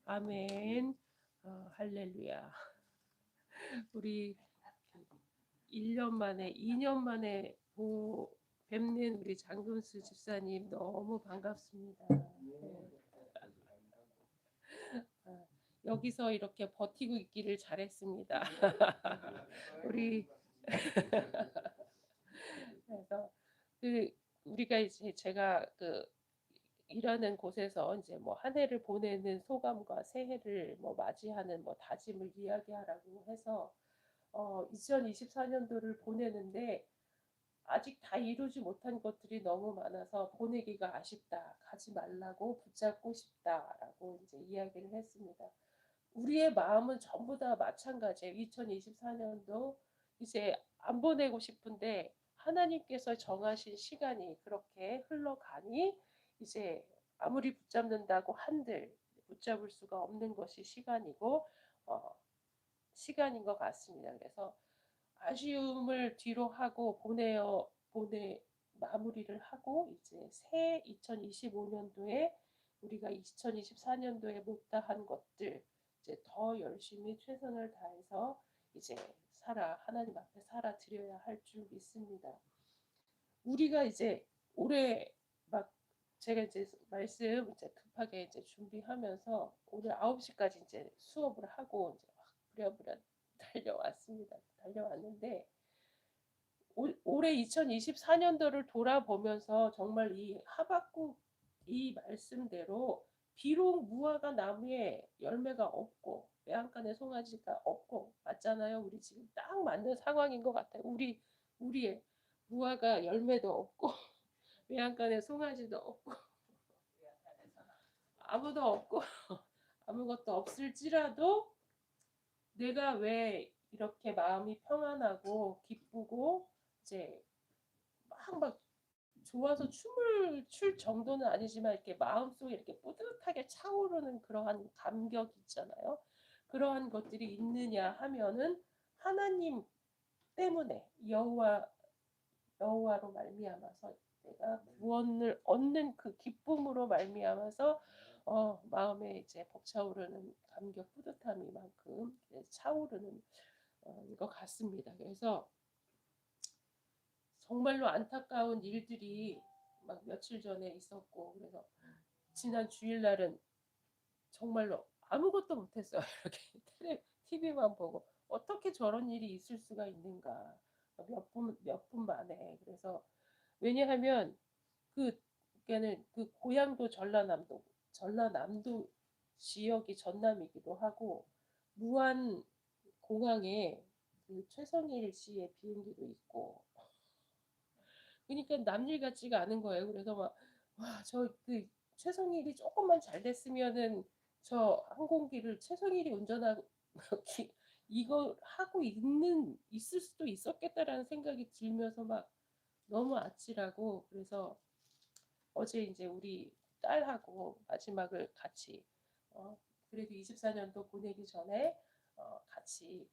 아멘. 할렐루야. 우리 1년 만에, 2년 만에 뵙는 우리 장금수 집사님 너무 반갑습니다. 네. 여기서 이렇게 버티고 있기를 잘했습니다. 우리 그래서 우리가 이제 제가 일하는 곳에서 이제 뭐 한 해를 보내는 소감과 새해를 뭐 맞이하는 뭐 다짐을 이야기하라고 해서 2024년도를 보내는데 아직 다 이루지 못한 것들이 너무 많아서 보내기가 아쉽다. 가지 말라고 붙잡고 싶다라고 이제 이야기를 했습니다. 우리의 마음은 전부 다 마찬가지예요. 2024년도 이제 안 보내고 싶은데 하나님께서 정하신 시간이 그렇게 흘러가니 이제 아무리 붙잡는다고 한들 붙잡을 수가 없는 것이 시간이고 시간인 것 같습니다. 그래서 아쉬움을 뒤로 하고 보내 마무리를 하고 이제 새 2025년도에 우리가 2024년도에 못다한 것들 이제 더 열심히 최선을 다해서 이제 하나님 앞에 살아 드려야 할 줄 믿습니다. 우리가 이제 올해 막 제가 이제 말씀 이제 급하게 이제 준비하면서 오늘 9시까지 이제 수업을 하고 이제 막 부랴부랴 달려왔는데 올해 2024년도를 돌아보면서 정말 이 하박국 이 말씀대로 비록 무화과 나무에 열매가 없고 외양간에 송아지가 없고 맞잖아요. 우리 지금 딱 맞는 상황인 것 같아요. 우리의 무화과 열매도 없고 외양간에 송아지도 없고 아무도 없고 아무것도 없을지라도 내가 왜 이렇게 마음이 평안하고 기쁘고 이제 막 좋아서 춤을 출 정도는 아니지만 이렇게 마음속에 이렇게 뿌듯하게 차오르는 그러한 감격이 있잖아요. 그러한 것들이 있느냐 하면은 하나님 때문에 여호와로 말미암아서 내가 구원을 얻는 그 기쁨으로 말미암아서 마음에 이제 벅차오르는 감격 뿌듯함이만큼 차오르는 것 같습니다. 그래서 정말로 안타까운 일들이 막 며칠 전에 있었고 그래서 지난 주일날은 정말로 아무것도 못했어요. 이렇게 TV만 보고 어떻게 저런 일이 있을 수가 있는가 몇 분 만에 그래서 왜냐하면 그 고향도 전라남도 지역이 전남이기도 하고 무안 공항에 그 최성일 씨의 비행기도 있고 그러니까 남일 같지가 않은 거예요. 그래서 막 와, 그 최성일이 조금만 잘 됐으면은 저 항공기를 최성일이 운전하고 이거 하고 있을 수도 있었겠다라는 생각이 들면서 막 너무 아찔하고 그래서 어제 이제 우리 딸하고 마지막을 같이 그래도 24년도 보내기 전에 같이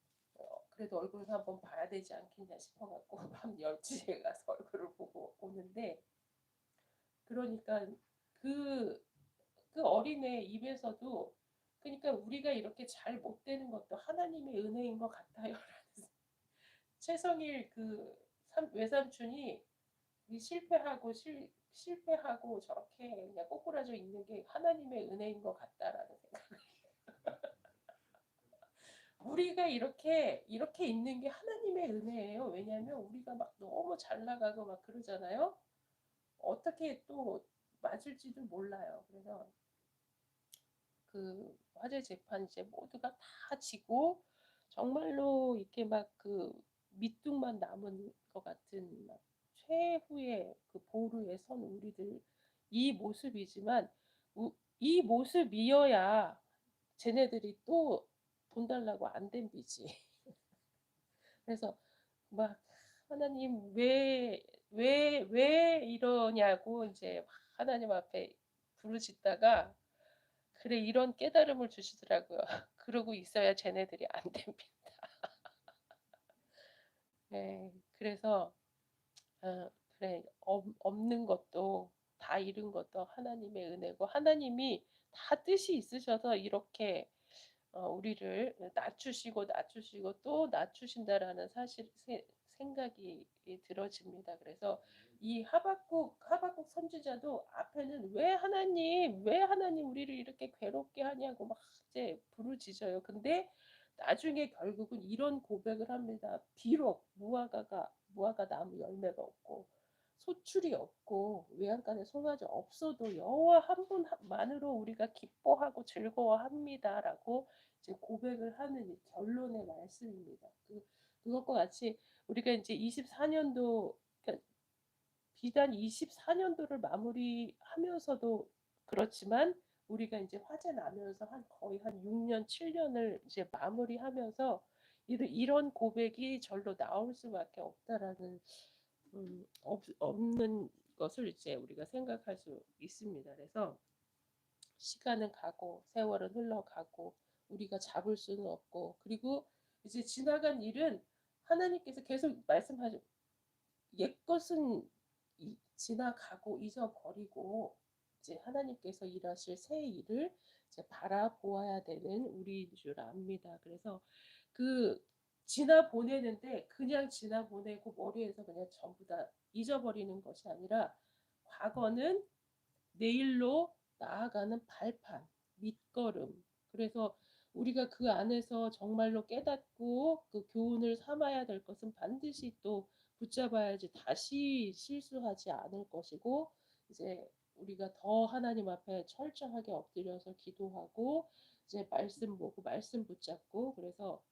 그래도 얼굴을 한번 봐야 되지 않겠냐 싶어갖고 밤 12시에 가서 얼굴을 보고 오는데 그러니까 그, 그 어린애 입에서도 그러니까 우리가 이렇게 잘 못 되는 것도 하나님의 은혜인 것 같아요. 최성일 외삼촌이 실패하고 저렇게 그냥 꼬꾸라져 있는 게 하나님의 은혜인 것 같다라는 생각을 우리가 이렇게 있는 게 하나님의 은혜예요. 왜냐하면 우리가 막 너무 잘 나가고 막 그러잖아요. 어떻게 또 맞을지도 몰라요. 그래서 그 화재 재판 이제 모두가 다 지고 정말로 이렇게 막 밑둥만 남은 것 같은 막 최후의 그 보루에 선 우리들 이 모습이지만 이 모습이어야 쟤네들이 또 돈 달라고 안 덤비지. 그래서 막 하나님 왜 이러냐고 이제 하나님 앞에 부르짖다가 그래 이런 깨달음을 주시더라고요. 그러고 있어야 쟤네들이 안 덤빈다. 네, 그래서 그래 없는 것도 다 잃은 것도 하나님의 은혜고 하나님이 다 뜻이 있으셔서 이렇게 우리를 낮추시고 낮추시고 또 낮추신다라는 사실 생각이 들어집니다. 그래서 이 하박국 선지자도 앞에는 왜 하나님 우리를 이렇게 괴롭게 하냐고 막 이제 부르짖어요. 근데 나중에 결국은 이런 고백을 합니다. 비록 무화과 나무 열매가 없고 소출이 없고 외양간에 송아지 없어도 여호와 한 분만으로 우리가 기뻐하고 즐거워합니다라고 이제 고백을 하는 이 결론의 말씀입니다. 그것과 같이 우리가 이제 24년도 그러니까 비단 24년도를 마무리하면서도 그렇지만 우리가 이제 화재 나면서 거의 한 6년, 7년을 이제 마무리하면서 이런 고백이 절로 나올 수밖에 없다라는 없는 것을 이제 우리가 생각할 수 있습니다. 그래서 시간은 가고 세월은 흘러가고 우리가 잡을 수는 없고 그리고 이제 지나간 일은 하나님께서 계속 말씀하죠. 옛것은 지나가고 잊어버리고 이제 하나님께서 일하실 새 일을 이제 바라보아야 되는 우리인 줄 압니다. 그래서 그 지나 보내는데 그냥 지나 보내고 머리에서 그냥 전부 다 잊어버리는 것이 아니라 과거는 내일로 나아가는 발판, 밑거름. 그래서 우리가 그 안에서 정말로 깨닫고 그 교훈을 삼아야 될 것은 반드시 또 붙잡아야지 다시 실수하지 않을 것이고 이제 우리가 더 하나님 앞에 철저하게 엎드려서 기도하고 이제 말씀 보고 말씀 붙잡고 그래서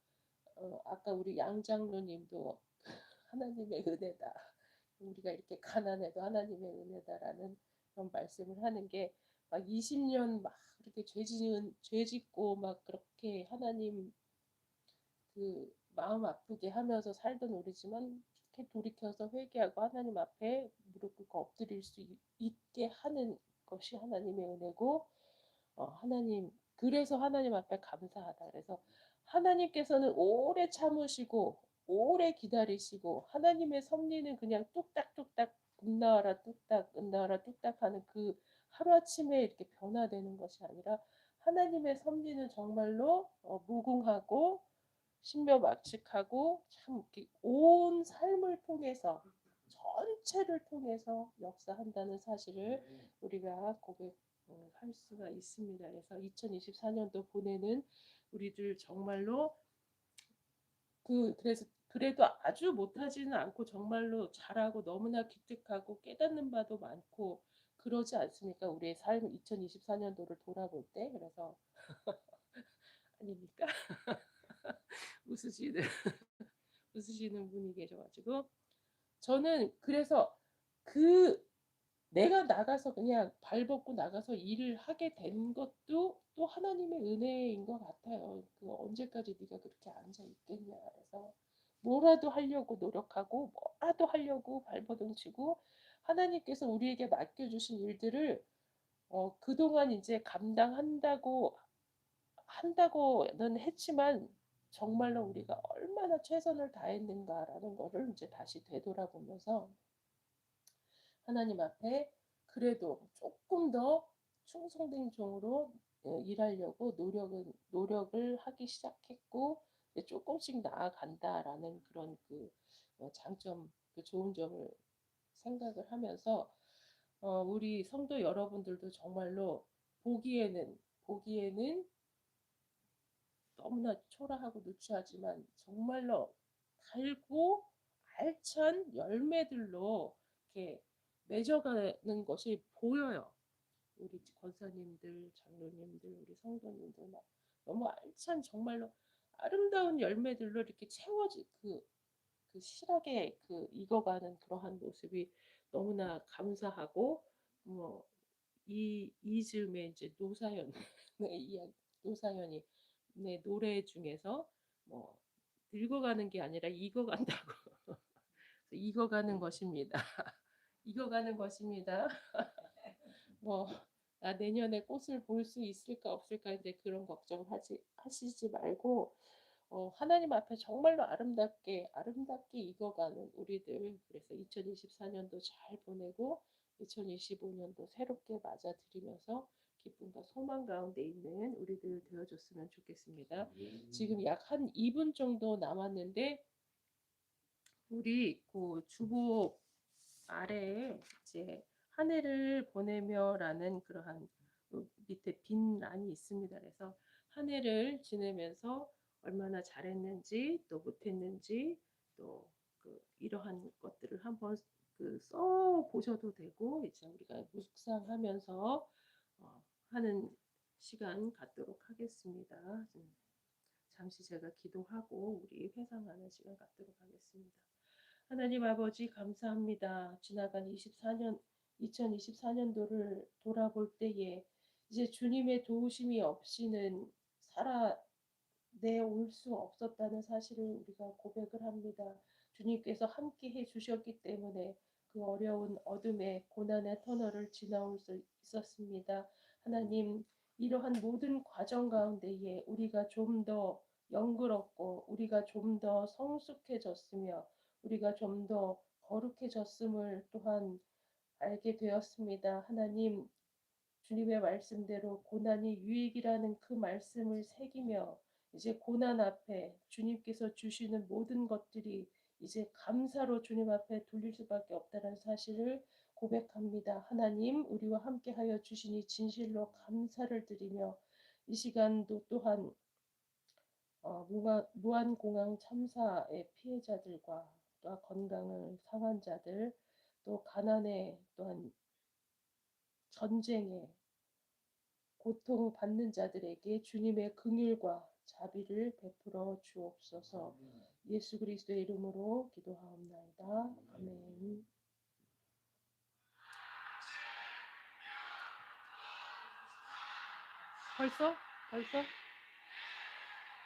아까 우리 양 장로님도 하나님의 은혜다. 우리가 이렇게 가난해도 하나님의 은혜다라는 그런 말씀을 하는 게 막 20년 막 이렇게 죄 짓고 막 그렇게 하나님 그 마음 아프게 하면서 살던 우리지만 이렇게 돌이켜서 회개하고 하나님 앞에 무릎 꿇고 엎드릴 수 있게 하는 것이 하나님의 은혜고 하나님 그래서 하나님 앞에 감사하다. 그래서 하나님께서는 오래 참으시고 오래 기다리시고 하나님의 섭리는 그냥 뚝딱뚝딱 은나와라 뚝딱 은나와라 뚝딱 하는 그 하루아침에 이렇게 변화되는 것이 아니라 하나님의 섭리는 정말로 무궁하고 신묘막측하고 참 이렇게 온 삶을 통해서 전체를 통해서 역사한다는 사실을 우리가 고백할 수가 있습니다. 그래서 2024년도 보내는 우리들 정말로 그래서 그래도 아주 못하지는 않고 정말로 잘하고 너무나 기특하고 깨닫는 바도 많고 그러지 않습니까? 우리의 삶 2024년도를 돌아볼 때 그래서 아닙니까? 웃으시는 웃으시는 분이 계셔가지고 저는 그래서 그 내가 나가서 그냥 발벗고 나가서 일을 하게 된 것도 또 하나님의 은혜인 것 같아요. 그 언제까지 네가 그렇게 앉아 있겠냐. 그래서 뭐라도 하려고 노력하고 뭐라도 하려고 발버둥치고 하나님께서 우리에게 맡겨주신 일들을 그동안 이제 한다고는 했지만 정말로 우리가 얼마나 최선을 다했는가라는 거를 이제 다시 되돌아보면서 하나님 앞에 그래도 조금 더 충성된 종으로 일하려고 노력을 하기 시작했고 조금씩 나아간다라는 그런 그 장점, 그 좋은 점을 생각을 하면서 우리 성도 여러분들도 정말로 보기에는 너무나 초라하고 누추하지만 정말로 달고 알찬 열매들로 이렇게 맺어가는 것이 보여요. 우리 권사님들, 장로님들, 우리 성도님들 막 너무 알찬 정말로 아름다운 열매들로 이렇게 채워지 그 실하게 그 익어가는 그러한 모습이 너무나 감사하고 이 즈음에 이제 노사연 이야기 노사연이 내 노래 중에서 뭐 늙어가는 게 아니라 익어간다고 익어가는 것입니다. 익어가는 것입니다. 뭐 내년에 꽃을 볼 수 있을까 없을까 이제 그런 하시지 말고 하나님 앞에 정말로 아름답게 익어가는 우리들 그래서 2024년도 잘 보내고 2025년도 새롭게 맞아들이면서 기쁨과 소망 가운데 있는 우리들 되어줬으면 좋겠습니다. 지금 약 한 2분 정도 남았는데 우리 그 주보 아래에 이제 한 해를 보내며라는 그러한 밑에 빈 란이 있습니다. 그래서 한 해를 지내면서 얼마나 잘했는지 또 못했는지 또 그 이러한 것들을 한번 써 보셔도 되고 이제 우리가 묵상하면서 하는 시간 갖도록 하겠습니다. 잠시 제가 기도하고 우리 회상하는 시간 갖도록 하겠습니다. 하나님 아버지 감사합니다. 지나간 2024년도를 돌아볼 때에 이제 주님의 도우심이 없이는 살아내올 수 없었다는 사실을 우리가 고백을 합니다. 주님께서 함께 해주셨기 때문에 그 어려운 어둠의 고난의 터널을 지나올 수 있었습니다. 하나님 이러한 모든 과정 가운데에 우리가 좀 더 영그럽고 우리가 좀 더 성숙해졌으며 우리가 좀 더 거룩해졌음을 또한 알게 되었습니다. 하나님, 주님의 말씀대로 고난이 유익이라는 그 말씀을 새기며 이제 고난 앞에 주님께서 주시는 모든 것들이 이제 감사로 주님 앞에 돌릴 수밖에 없다는 사실을 고백합니다. 하나님, 우리와 함께하여 주시니 진실로 감사를 드리며 이 시간도 또한 무한공항 참사의 피해자들과 또 건강을 상한 자들 또 가난에 또한 전쟁에 고통받는 자들에게 주님의 긍휼과 자비를 베풀어 주옵소서. 예수 그리스도의 이름으로 기도하옵나이다. 아멘.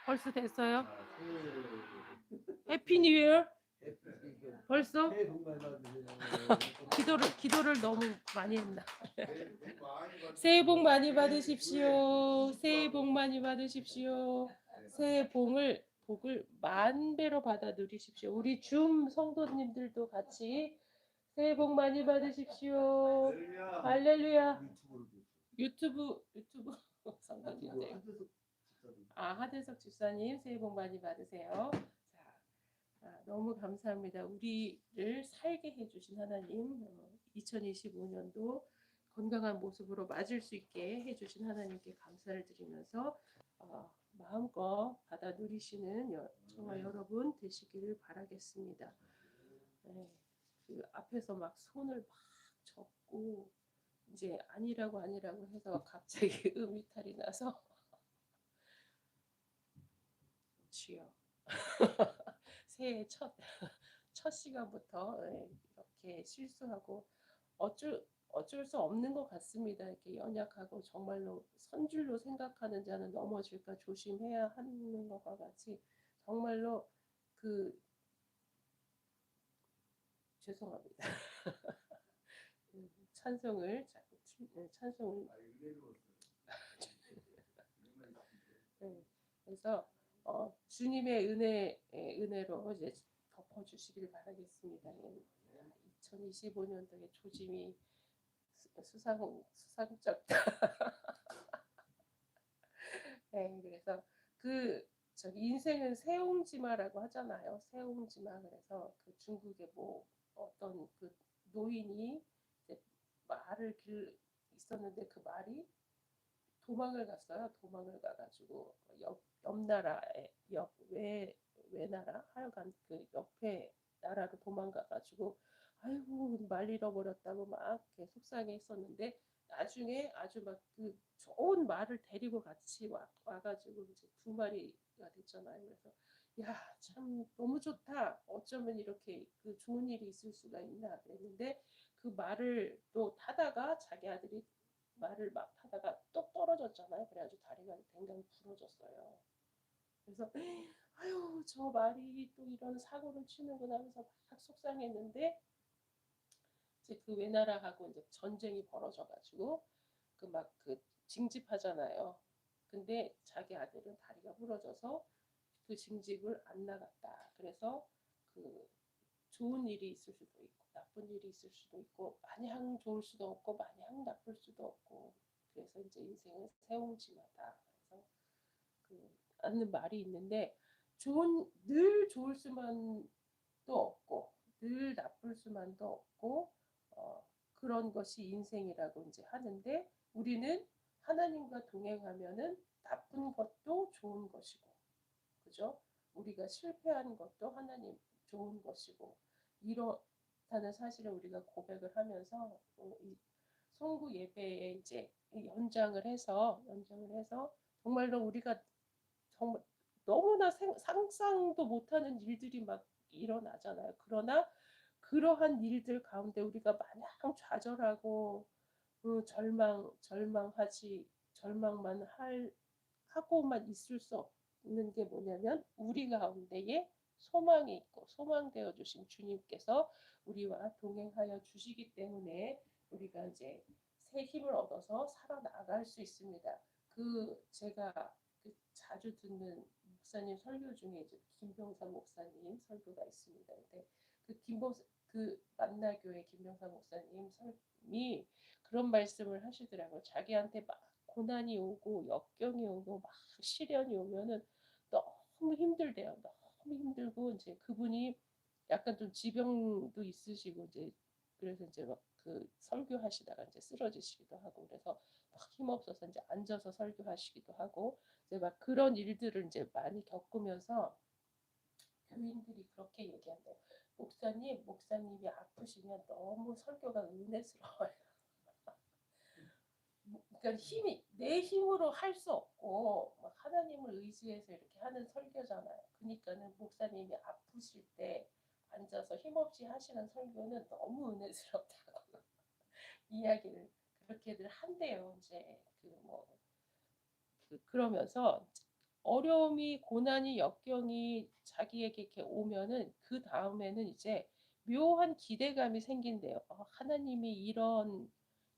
벌써 됐어요? 해피 뉴 이어. 벌써? 기도를 너무 많이 했나? 새해 복 많이 받으십시오. 새해 복 많이 받으십시오. 새해 복을 만 배로 받아 누리십시오. 우리 줌 성도님들도 같이 새해 복 많이 받으십시오. 할렐루야. 유튜브 성도님들. 하대석 집사님 새해 복 많이 받으세요. 너무 감사합니다. 우리를 살게 해주신 하나님, 2025년도 건강한 모습으로 맞을 수 있게 해주신 하나님께 감사를 드리면서 마음껏 받아 누리시는 저와 여러분 되시기를 바라겠습니다. 네, 그 앞에서 막 손을 막 접고 이제 아니라고 해서 갑자기 음이탈이 나서 주여 새해 첫 시간부터 이렇게 실수하고 어쩔 수 없는 것 같습니다. 이렇게 연약하고 정말로 선줄로 생각하는 자는 넘어질까 조심해야 하는 것과 같이 정말로 죄송합니다. 찬송을 그래서 주님의 은혜로 이제 덮어주시길 바라겠습니다. 2025년도의 조짐이 수상쩍. 네, 그래서 인생은 새옹지마라고 하잖아요. 새옹지마. 그래서 그 중국의 어떤 그 노인이 이제 말을 있었는데 그 말이 도망을 갔어요. 도망을 가가지고 옆 나라에 외나라 하여간 그 옆에 나라로 도망가가지고 아이고 말 잃어버렸다고 막 속상해했었는데 나중에 아주 막 그 좋은 말을 데리고 같이 와가지고 이제 두 마리가 됐잖아요. 그래서 야, 참 너무 좋다. 어쩌면 이렇게 그 좋은 일이 있을 수가 있나 그랬는데 그 말을 또 타다가 자기 아들이 말을 막 타다가 똑 떨어졌잖아요. 그래가지고 다리가 댕강 부러졌어요. 그래서 아유 저 말이 또 이런 사고를 치는구나 하면서 막 속상했는데 이제 그 외나라하고 이제 전쟁이 벌어져가지고 그 징집하잖아요. 근데 자기 아들은 다리가 부러져서 그 징집을 안 나갔다. 그래서 그 좋은 일이 있을 수도 있고 나쁜 일이 있을 수도 있고 마냥 좋을 수도 없고 마냥 나쁠 수도 없고 그래서 이제 인생은 새옹지마다. 그래서 그 하는 말이 있는데 늘 좋을 수만도 없고 늘 나쁠 수만도 없고 그런 것이 인생이라고 이제 하는데 우리는 하나님과 동행하면은 나쁜 것도 좋은 것이고 그죠? 우리가 실패한 것도 하나님 좋은 것이고 이렇다는 사실을 우리가 고백을 하면서 이 송구 예배에 이제 연장을 해서 정말로 우리가 정말 너무나 상상도 못하는 일들이 막 일어나잖아요. 그러나 그러한 일들 가운데 우리가 마냥 좌절하고 절망만 하고만 있을 수 없는 게 뭐냐면 우리 가운데에 소망이 있고 소망되어 주신 주님께서 우리와 동행하여 주시기 때문에 우리가 이제 새 힘을 얻어서 살아나갈 수 있습니다. 제가 자주 듣는 목사님 설교 중에 이제 김병삼 목사님 설교가 있습니다. 근데 그 만나교회 김병삼 목사님 설이 그런 말씀을 하시더라고요. 자기한테 막 고난이 오고 역경이 오고 막 시련이 오면은 너무 힘들대요. 너무 힘들고 이제 그분이 약간 좀 지병도 있으시고 이제 그래서 이제 막 그 설교하시다가 이제 쓰러지시기도 하고 그래서 막 힘없어서 이제 앉아서 설교하시기도 하고 이제 막 그런 일들을 이제 많이 겪으면서 교인들이 그렇게 얘기한대요. 목사님이 아프시면 너무 설교가 은혜스러워요. 그러니까 내 힘으로 할 수 없고 하나님을 의지해서 이렇게 하는 설교잖아요. 그러니까는 목사님이 아프실 때 앉아서 힘없이 하시는 설교는 너무 은혜스럽다고 이야기를 그렇게들 한대요. 이제 그러면서 어려움이 고난이 역경이 자기에게 이렇게 오면은 그 다음에는 이제 묘한 기대감이 생긴대요. 하나님이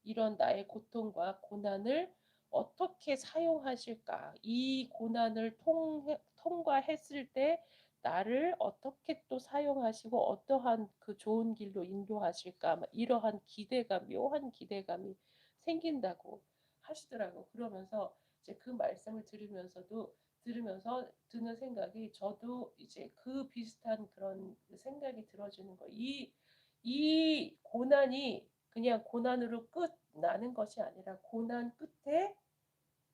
이런 나의 고통과 고난을 어떻게 사용하실까? 이 고난을 통과했을 때 나를 어떻게 또 사용하시고 어떠한 그 좋은 길로 인도하실까? 이러한 묘한 기대감이 생긴다고 하시더라고. 그러면서 이제 그 말씀을 들으면서 드는 생각이 저도 이제 그 비슷한 그런 생각이 들어지는 거. 이 고난이 그냥 고난으로 끝나는 것이 아니라 고난 끝에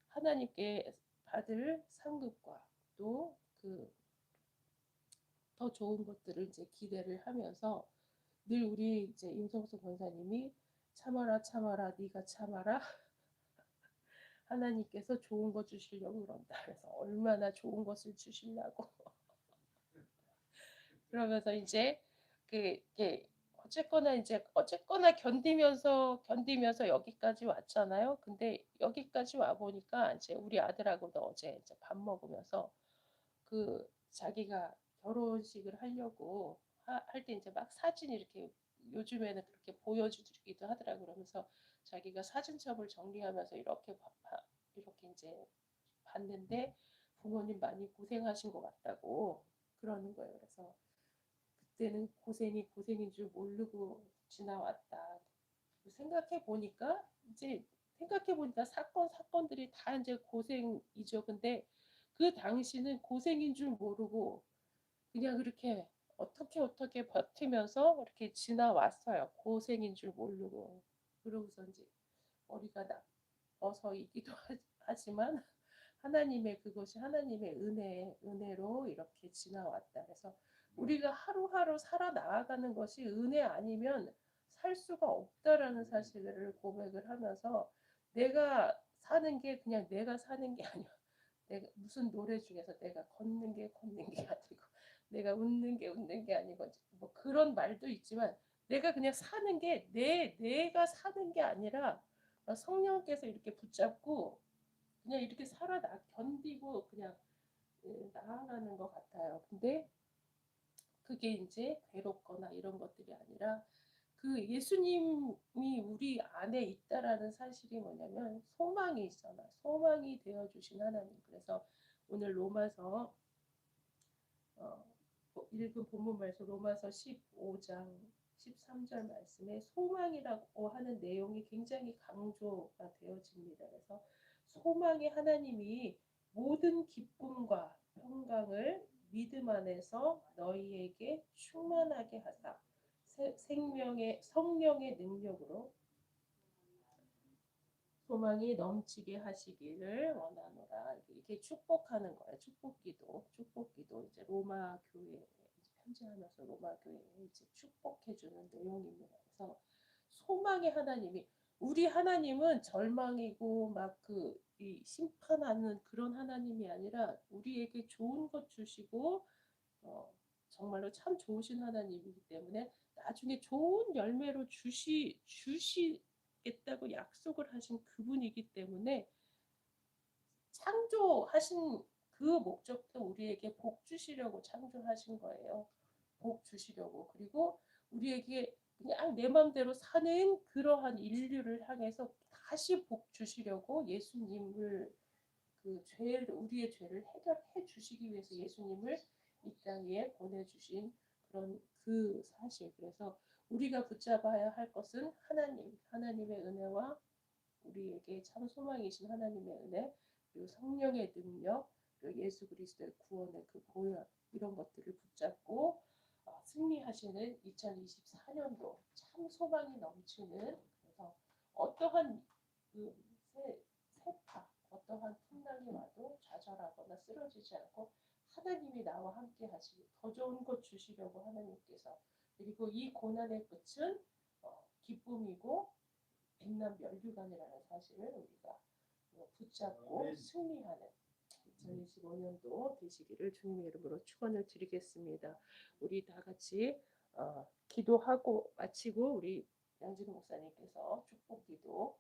하나님께 받을 상급과 또 더 좋은 것들을 이제 기대를 하면서 늘 우리 이제 임성수 권사님이 참아라 참아라 네가 참아라 하나님께서 좋은 거 주시려고 그런다. 그래서 얼마나 좋은 것을 주시려고 그러면서 이제 어쨌거나 견디면서 여기까지 왔잖아요. 근데 여기까지 와 보니까 이제 우리 아들하고도 어제 이제 밥 먹으면서 자기가 결혼식을 하려고 할 때 이제 막 사진 이렇게 요즘에는 그렇게 보여주기도 하더라고. 그러면서 자기가 사진첩을 정리하면서 이렇게 이제 봤는데 부모님 많이 고생하신 것 같다고 그러는 거예요. 그래서 그때는 고생이 고생인 줄 모르고 지나왔다. 생각해 보니까 사건들이 다 이제 고생이죠. 근데 그 당시는 고생인 줄 모르고 그냥 그렇게 어떻게 버티면서 이렇게 지나왔어요. 고생인 줄 모르고. 그러고서 이제 머리가 나빠서이기도 하지만 그것이 하나님의 은혜로 이렇게 지나왔다. 그래서 우리가 하루하루 살아나가는 것이 은혜 아니면 살 수가 없다라는 사실을 고백을 하면서 내가 사는 게 그냥 내가 사는 게 아니야. 내가 무슨 노래 중에서 내가 걷는 게 아니고 내가 웃는 게 웃는 게 아니고 뭐 그런 말도 있지만 내가 그냥 사는 게 내가 사는 게 아니라 성령께서 이렇게 붙잡고 그냥 이렇게 견디고 그냥 나아가는 것 같아요. 근데 그게 이제 괴롭거나 이런 것들이 아니라 예수님이 우리 안에 있다라는 사실이 뭐냐면 소망이 있잖아. 소망이 되어 주신 하나님. 그래서 오늘 로마서 읽은 본문 말씀 로마서 15장 13절 말씀에 소망이라고 하는 내용이 굉장히 강조가 되어집니다. 그래서 소망의 하나님이 모든 기쁨과 평강을 믿음 안에서 너희에게 충만하게 하사 생명의 성령의 능력으로 소망이 넘치게 하시기를 원하노라. 이게 축복하는 거예요. 축복기도, 축복기도 이제 로마 교회에 편지하면서 로마 교회에 이제 축복해주는 내용입니다. 그래서 소망의 하나님이 우리 하나님은 절망이고 막 이 심판하는 그런 하나님이 아니라 우리에게 좋은 것 주시고 정말로 참 좋으신 하나님이기 때문에 나중에 좋은 열매로 주시겠다고 약속을 하신 그분이기 때문에 창조하신 그 목적도 우리에게 복 주시려고 창조하신 거예요. 복 주시려고. 그리고 우리에게 그냥 내 맘대로 사는 그러한 인류를 향해서 다시 복 주시려고 예수님을 우리의 죄를 해결해 주시기 위해서 예수님을 이 땅에 보내주신 그런 그 사실. 그래서 우리가 붙잡아야 할 것은 하나님의 은혜와 우리에게 참 소망이신 하나님의 은혜, 그리고 성령의 능력, 그리고 예수 그리스도의 구원의 그 보혈, 이런 것들을 붙잡고 승리하시는 2024년도 참 소망이 넘치는, 그래서 어떠한 그 세파, 어떠한 풍랑이 와도 좌절하거나 쓰러지지 않고 하나님이 나와 함께 하시고 더 좋은 것 주시려고 하나님께서, 그리고 이 고난의 끝은 기쁨이고 백남 면류관이라는 사실을 우리가 붙잡고 승리하는 2025년도 되시기를 주님의 이름으로 축원을 드리겠습니다. 우리 다 같이 기도하고 마치고 우리 양진호 목사님께서 축복 기도